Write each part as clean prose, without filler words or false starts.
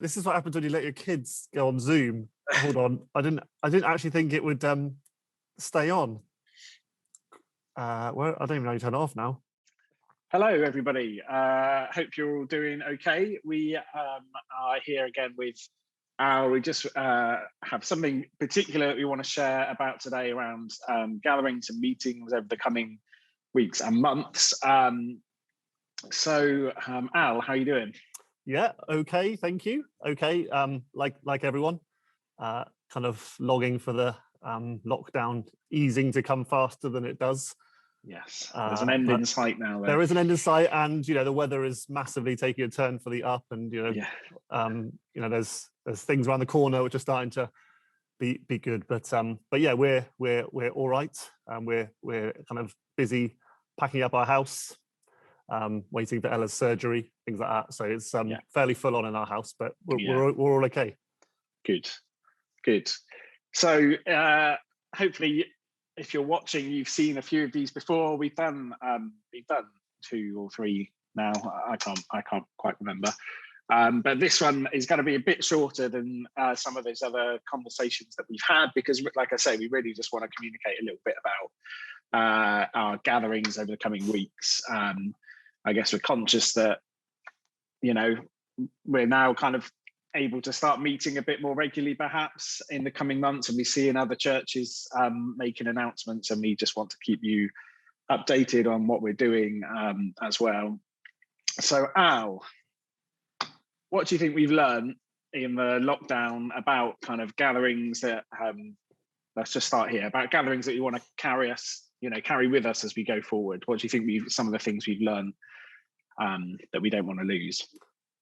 This is what happens when you let your kids go on Zoom. Hold on, I didn't actually think it would stay on. Well, I don't even know how to turn it off now. Hello, everybody. Hope you're all doing okay. We are here again with we just have something particular that we want to share about today around gatherings and meetings over the coming weeks and months. So, Al, how are you doing? Yeah, okay, thank you. Okay, like everyone, kind of logging for the lockdown easing to come faster than it does. Yes, there's an end in sight now. There is an end in sight, and the weather is massively taking a turn for the up, and there's things around the corner which are starting to be good. But yeah, we're all right, and we're kind of busy packing up our house, waiting for Ella's surgery, things like that. So it's fairly full on in our house, but we're all okay. Good. So hopefully, if you're watching, you've seen a few of these before. We've done 2 or 3 now. I can't quite remember. But this one is going to be a bit shorter than some of those other conversations that we've had, because, like I say, we really just want to communicate a little bit about our gatherings over the coming weeks. I guess we're conscious that we're now kind of able to start meeting a bit more regularly, perhaps in the coming months, and we see in other churches making announcements, and we just want to keep you updated on what we're doing as well. So, Al, what do you think we've learned in the lockdown about kind of gatherings that let's just start here, about gatherings that you want to carry with us as we go forward? What do you think some of the things we've learned that we don't want to lose?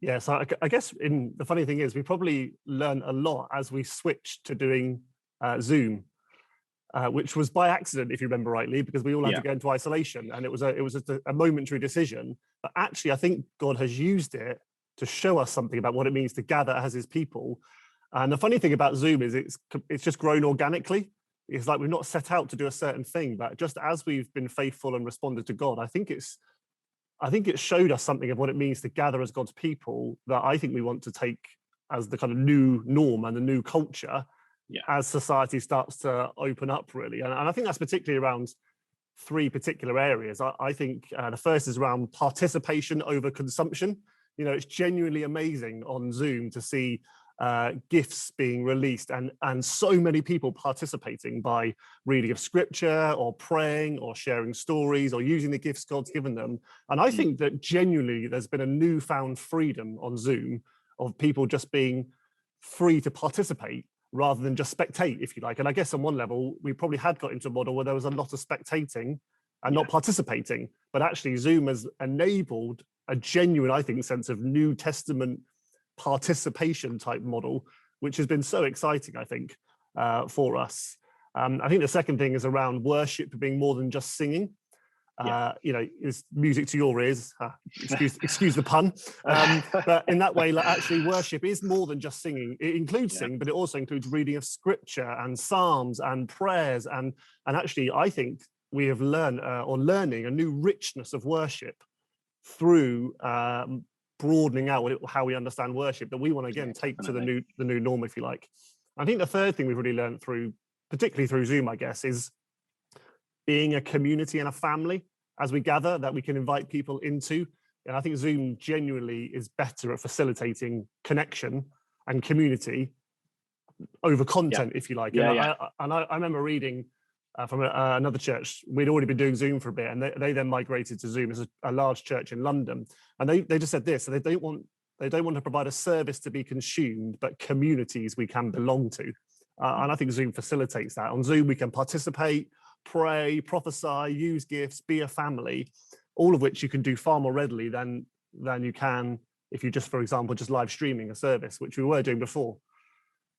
Yeah, so I guess the funny thing is we probably learned a lot as we switched to doing Zoom, which was by accident, if you remember rightly, because we all had to go into isolation, and it was just a momentary decision. But actually, I think God has used it to show us something about what it means to gather as His people. And the funny thing about Zoom is it's just grown organically. It's like we've not set out to do a certain thing, but just as we've been faithful and responded to God, I think it showed us something of what it means to gather as God's people that I think we want to take as the kind of new norm and the new culture as society starts to open up, really. And I think that's particularly around 3 particular areas. I think the first is around participation over consumption. It's genuinely amazing on Zoom to see gifts being released and so many people participating by reading of scripture or praying or sharing stories or using the gifts God's given them. And I think that genuinely there's been a newfound freedom on Zoom of people just being free to participate rather than just spectate, if you like. And I guess on one level, we probably had got into a model where there was a lot of spectating and not participating, but actually Zoom has enabled a genuine, I think, sense of New Testament participation type model, which has been so exciting, I think, for us. I think the second thing is around worship being more than just singing. Is music to your ears. Excuse the pun. But in that way, actually, worship is more than just singing. It includes singing, but it also includes reading of scripture and psalms and prayers. And actually, I think we have learning a new richness of worship through broadening out how we understand worship that we want to again take to the new norm, if you like. I think the third thing we've really learned particularly through Zoom, I guess, is being a community and a family as we gather that we can invite people into. And I think Zoom genuinely is better at facilitating connection and community over content, if you like. I remember reading from another church. We'd already been doing Zoom for a bit, and they then migrated to Zoom. As a large church in London, and they just said this: so they don't want to provide a service to be consumed, but communities we can belong to. And I think Zoom facilitates that. On Zoom, we can participate, pray, prophesy, use gifts, be a family, all of which you can do far more readily than you can if you just, for example, just live streaming a service, which we were doing before.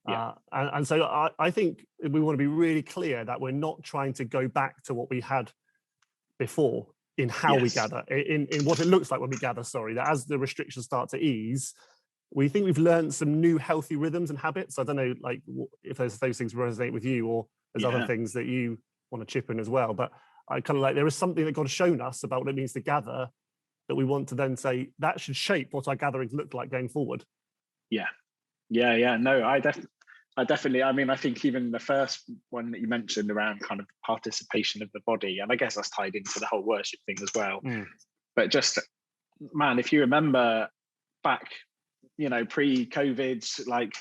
And so I think we want to be really clear that we're not trying to go back to what we had before in how we gather, in what it looks like when we gather, that as the restrictions start to ease, we think we've learned some new healthy rhythms and habits. I don't know, like, if those things resonate with you, or there's other things that you want to chip in as well. But I kind of like, there is something that God's shown us about what it means to gather that we want to then say that should shape what our gatherings look like going forward. Yeah, Yeah. No, I definitely, I mean, I think even the first one that you mentioned around kind of participation of the body, and I guess that's tied into the whole worship thing as well. But just, man, if you remember back, pre-COVID, like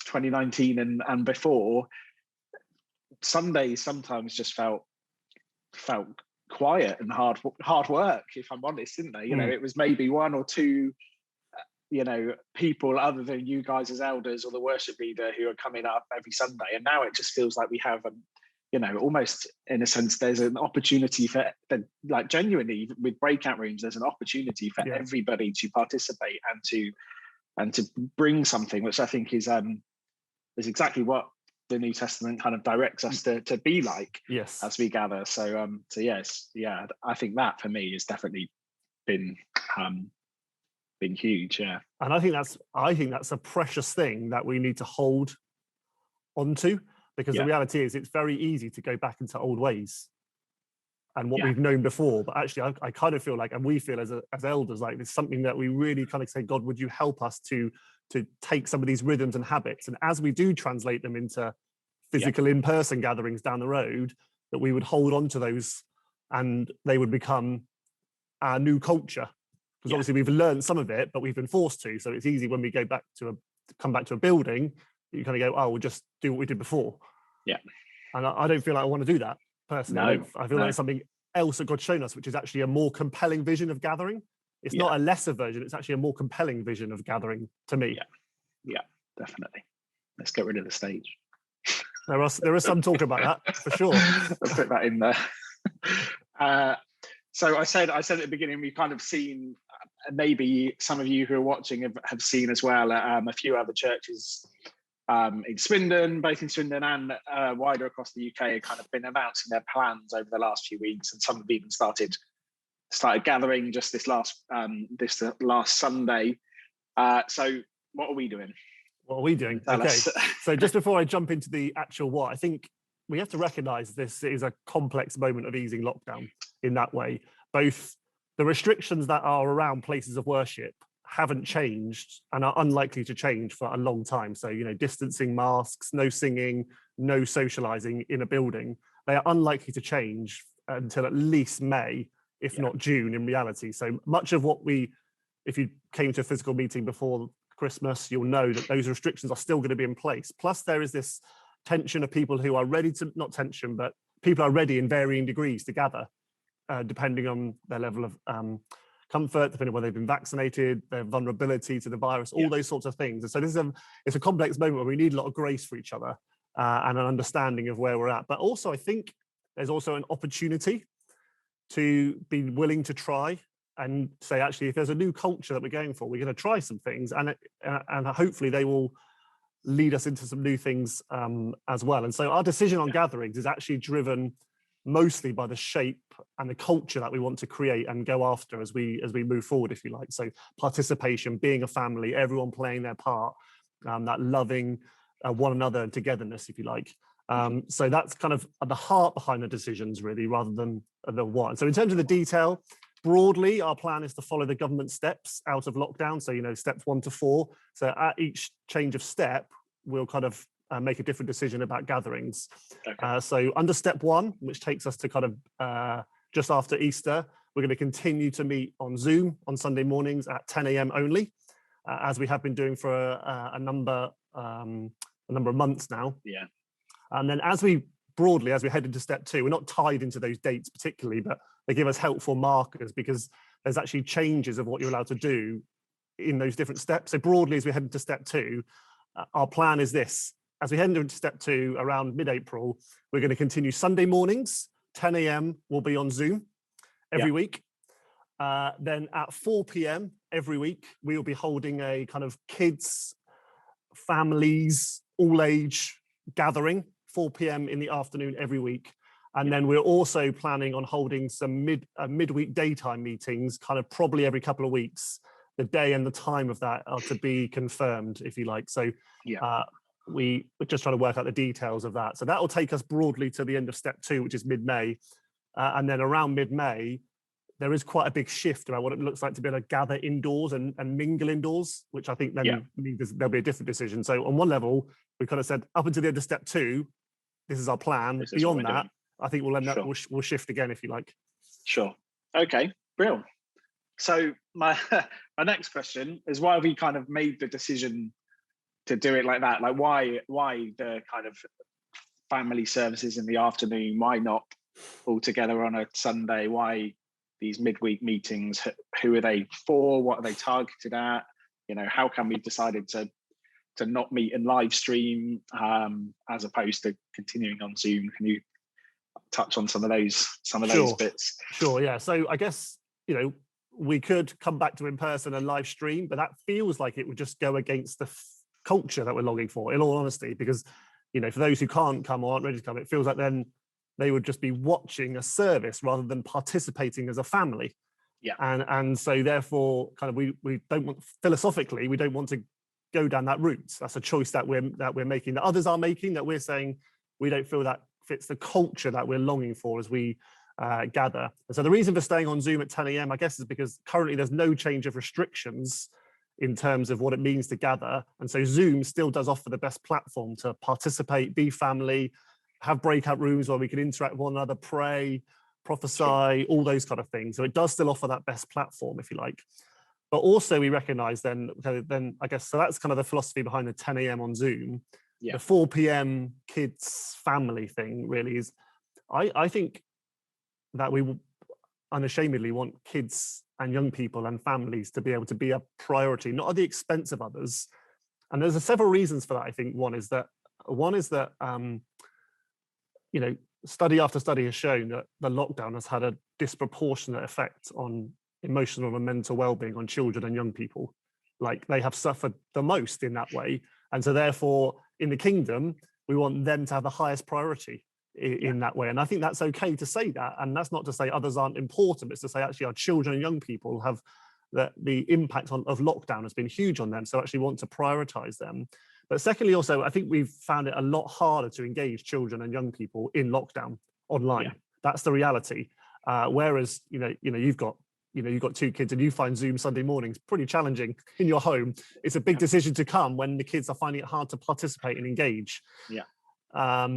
2019 and before, Sundays sometimes just felt quiet and hard work, if I'm honest, didn't they? It was maybe one or two people other than you guys as elders or the worship leader who are coming up every Sunday. And now it just feels like we have, almost in a sense, there's an opportunity for, like, genuinely with breakout rooms, there's an opportunity for everybody to participate and to bring something, which I think is exactly what the New Testament kind of directs us to be like, as we gather. So yes, I think that for me has definitely been huge. And I think that's a precious thing that we need to hold onto, because the reality is it's very easy to go back into old ways and what we've known before. But actually I kind of feel like, and we feel as elders, like it's something that we really kind of say, God, would you help us to take some of these rhythms and habits, and as we do translate them into physical in-person gatherings down the road, that we would hold on to those and they would become our new culture. Because obviously we've learned some of it, but we've been forced to. So it's easy when we go back to come back to a building, you kind of go, oh, we'll just do what we did before. Yeah. And I don't feel like I want to do that personally. No, I feel like it's something else that God's shown us, which is actually a more compelling vision of gathering. It's not a lesser version, it's actually a more compelling vision of gathering to me. Yeah, definitely. Let's get rid of the stage. There is some talk about that, for sure. I'll put that in there. So I said at the beginning, we've kind of seen, maybe some of you who are watching have seen as well, a few other churches in Swindon, both in Swindon and wider across the UK, have kind of been announcing their plans over the last few weeks, and some have even started gathering just this last Sunday. So what are we doing? What are we doing? Okay. So just before I jump into the actual I think we have to recognise this is a complex moment of easing lockdown in that way. Both the restrictions that are around places of worship haven't changed and are unlikely to change for a long time. So, distancing, masks, no singing, no socialising in a building, they are unlikely to change until at least May, if not June in reality. So much of what if you came to a physical meeting before Christmas, you'll know that those restrictions are still going to be in place. Plus there is this tension of people who are ready to, not tension, but people are ready in varying degrees to gather, depending on their level of comfort, depending on whether they've been vaccinated, their vulnerability to the virus, all those sorts of things. And so it's a complex moment where we need a lot of grace for each other and an understanding of where we're at. But also I think there's also an opportunity to be willing to try and say, actually, if there's a new culture that we're going for, we're going to try some things, and hopefully they will lead us into some new things as well. And so our decision on gatherings is actually driven mostly by the shape and the culture that we want to create and go after as we move forward, if you like. So participation, being a family, everyone playing their part, that loving one another and togetherness, if you like. So that's kind of at the heart behind the decisions, really, rather than the what. And so in terms of the detail, broadly, our plan is to follow the government steps out of lockdown. So, steps 1 to 4. So at each change of step, we'll kind of make a different decision about gatherings. Okay. So under step 1, which takes us to kind of just after Easter, we're going to continue to meet on Zoom on Sunday mornings at 10 a.m. only, as we have been doing for a number of months now. Yeah. And then as we head into step 2, we're not tied into those dates particularly, but they give us helpful markers because there's actually changes of what you're allowed to do in those different steps. So broadly, as we head into step 2, our plan is this. As we head into step 2 around mid-April, we're going to continue Sunday mornings, 10 a.m. we'll be on Zoom every week. Then at 4 p.m. every week, we will be holding a kind of kids, families, all age gathering, 4 p.m. in the afternoon every week. And then we're also planning on holding some midweek daytime meetings, kind of probably every couple of weeks. The day and the time of that are to be confirmed, if you like. So we're just trying to work out the details of that. So that will take us broadly to the end of step 2, which is mid-May. And then around mid-May, there is quite a big shift about what it looks like to be able to gather indoors and mingle indoors, which I think then means there'll be a different decision. So on one level, we kind of said up until the end of step 2, this is our plan. Beyond that, I think we'll end up, we'll shift again, if you like. Sure. Okay, brilliant. So my next question is, why have we kind of made the decision to do it like that? Like why the kind of family services in the afternoon? Why not all together on a Sunday? Why these midweek meetings? Who are they for? What are they targeted at? You know, how come we decided to not meet and live stream as opposed to continuing on Zoom? Can you touch on some of those bits? Sure, yeah. So I guess, you know, we could come back to in person and live stream, but that feels like it would just go against the culture that we're longing for, in all honesty, because, you know, for those who can't come or aren't ready to come, it feels like then they would just be watching a service rather than participating as a family. Yeah. And so therefore, kind of we don't want, philosophically, we don't want to go down that route. That's a choice that we're making, that others are making, that we're saying we don't feel that fits the culture that we're longing for as we gather. And so the reason for staying on Zoom at 10 a.m, I guess, is because currently there's no change of restrictions in terms of what it means to gather. And so Zoom still does offer the best platform to participate, be family, have breakout rooms where we can interact with one another, pray, prophesy, all those kind of things. So it does still offer that best platform, if you like. But also we recognize then I guess, so that's kind of the philosophy behind the 10 a.m. on Zoom. The 4 p.m. kids family thing really is, I think that we will unashamedly want kids and young people and families to be able to be a priority, not at the expense of others. And there's several reasons for that. I think one is that you know, study after study has shown that the lockdown has had a disproportionate effect on emotional and mental well-being on children and young people. Like, they have suffered the most in that way. And so therefore, in the kingdom, we want them to have the highest priority in that way. And I think that's okay to say that. And that's not to say others aren't important. It's to say actually our children and young people have the impact of lockdown has been huge on them. So actually want to prioritize them. But secondly, also, I think we've found it a lot harder to engage children and young people in lockdown online. That's the reality. Whereas, you've got 2 kids and you find Zoom Sunday mornings pretty challenging in your home. It's a big decision to come when the kids are finding it hard to participate and engage. But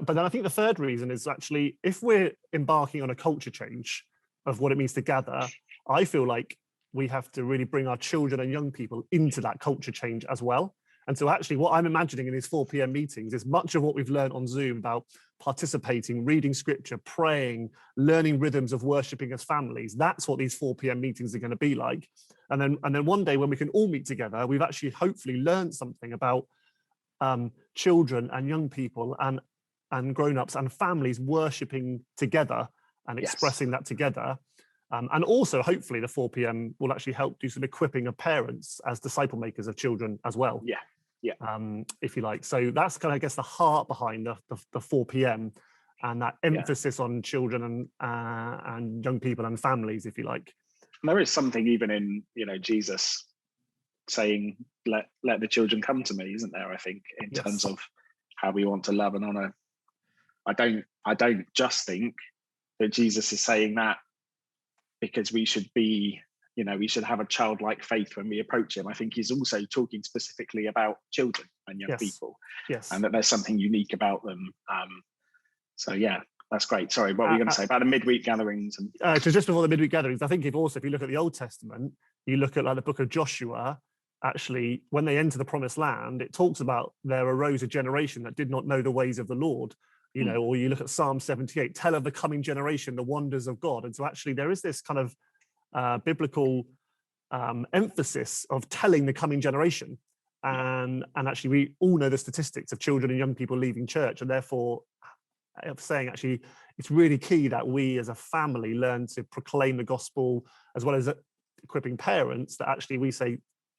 then I think the third reason is actually, if we're embarking on a culture change of what it means to gather, I feel like we have to really bring our children and young people into that culture change as well. And so actually what I'm imagining in these 4 p.m. meetings is much of what we've learned on Zoom about participating, reading scripture, praying, learning rhythms of worshiping as families. That's what these 4 p.m. meetings are going to be like. And then one day when we can all meet together, we've actually hopefully learned something about children and young people and grown-ups and families worshiping together and expressing that together. And also, hopefully, the 4 p.m. will actually help do some equipping of parents as disciple makers of children as well. If you like. So that's kind of, I guess, the heart behind the 4 p.m. and that emphasis on children and young people and families, if you like. And there is something even in, Jesus saying, let the children come to me, isn't there? I think in terms of how we want to love and honor. I don't just think that Jesus is saying that because we should be, we should have a childlike faith when we approach him. I think he's also talking specifically about children and young people, and that there's something unique about them. So that's great. Sorry, what were you going to say about the midweek gatherings? So just before the midweek gatherings, I think if you look at the Old Testament, you look at like the book of Joshua. Actually, when they enter the promised land, it talks about there arose a generation that did not know the ways of the Lord. Or you look at Psalm 78, tell of the coming generation the wonders of God. And so actually there is this kind of biblical emphasis of telling the coming generation. And actually we all know the statistics of children and young people leaving church, and therefore of saying actually it's really key that we as a family learn to proclaim the gospel, as well as equipping parents, that actually we say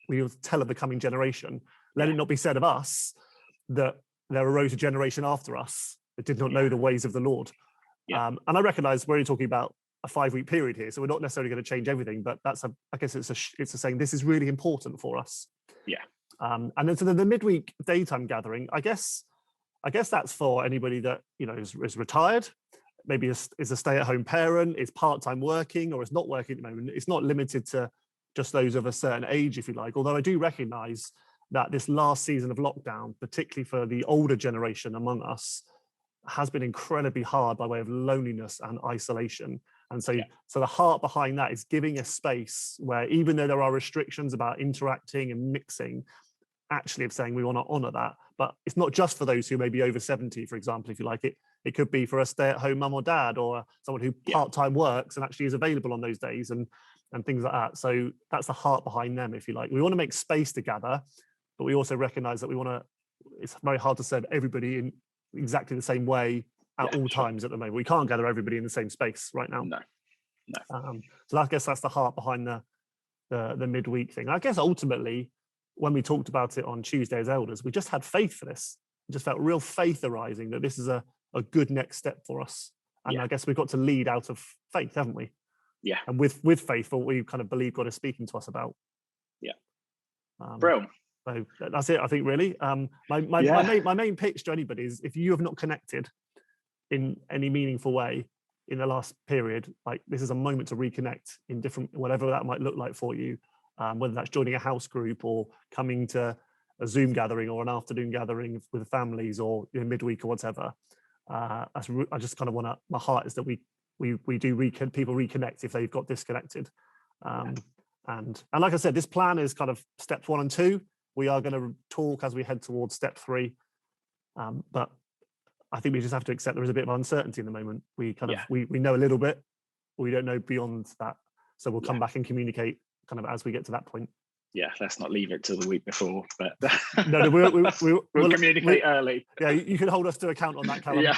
we will tell of the coming generation. Let it not be said of us that there arose a generation after us that did not know the ways of the Lord. And I recognize we're only talking about a 5-week period here, so we're not necessarily going to change everything, but I guess it's a saying this is really important for us. And then so the midweek daytime gathering, I guess that's for anybody that is retired, maybe is a stay-at-home parent, is part-time working, or is not working at the moment. It's not limited to just those of a certain age, if you like. Although I do recognise that this last season of lockdown, particularly for the older generation among us, has been incredibly hard by way of loneliness and isolation. And so, so the heart behind that is giving a space where, even though there are restrictions about interacting and mixing, actually of saying we want to honour that. But it's not just for those who may be over 70, for example, if you like it. It could be for a stay-at-home mum or dad, or someone who part-time works and actually is available on those days, and things like that. So that's the heart behind them, if you like. We want to make space to gather, but we also recognise that we want to. It's very hard to serve everybody in exactly the same way at all times at the moment. We can't gather everybody in the same space right now. No. So I guess that's the heart behind the midweek thing. I guess ultimately, when we talked about it on Tuesday as elders, we just had faith for this. We just felt real faith arising that this is a good next step for us. And I guess we've got to lead out of faith, haven't we? Yeah. And with faith, what we kind of believe God is speaking to us about. Yeah. Brilliant. So that's it, I think, really. My main pitch to anybody is, if you have not connected in any meaningful way in the last period, like, this is a moment to reconnect in different, whatever that might look like for you, whether that's joining a house group or coming to a Zoom gathering or an afternoon gathering with families, or midweek or whatever. I just kind of want to, my heart is that we do people reconnect if they've got disconnected. And like I said, this plan is kind of steps 1 and 2. We are going to talk as we head towards step 3. But I think we just have to accept there is a bit of uncertainty in the moment. We kind of, we know a little bit, but we don't know beyond that. So we'll come back and communicate kind of as we get to that point. Yeah, let's not leave it till the week before, but no, we'll communicate early. Yeah, you can hold us to account on that, Callum.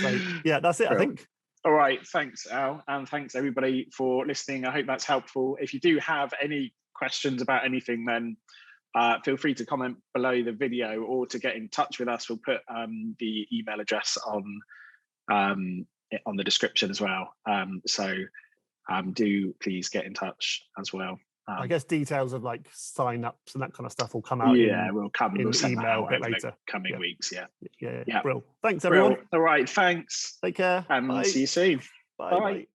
So yeah, that's it, I think. All right, thanks, Al, and thanks everybody for listening. I hope that's helpful. If you do have any questions about anything, then feel free to comment below the video, or to get in touch with us. We'll put the email address on the description as well. So do please get in touch as well. I guess details of like sign-ups and that kind of stuff will come out. We'll send email that out a bit later. Coming weeks. Yeah. Brilliant. Thanks, everyone. All right, thanks. Take care. And see you soon. Bye.